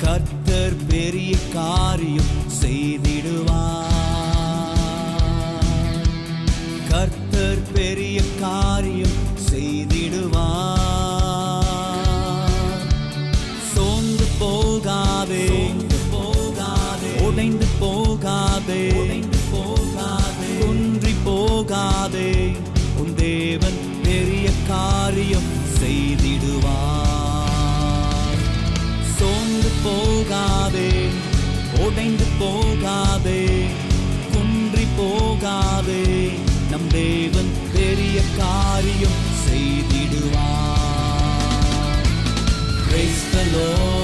கர்த்தர் பெரிய காரியம் செய்திடுவார். கர்த்தர் பெரிய காரியம் செய்திடுவார். சோர்ந்து போகாதே, உடைந்து போகாதே, குன்றி போகாதே. உன் தேவன் பெரிய காரியம் செய்திடுவார். சோர்ந்து போகாதே, உடைந்து போகாதே, குன்றி போகாதே. நம் தேவன் பெரிய காரியம் செய்திடுவார். Praise the Lord.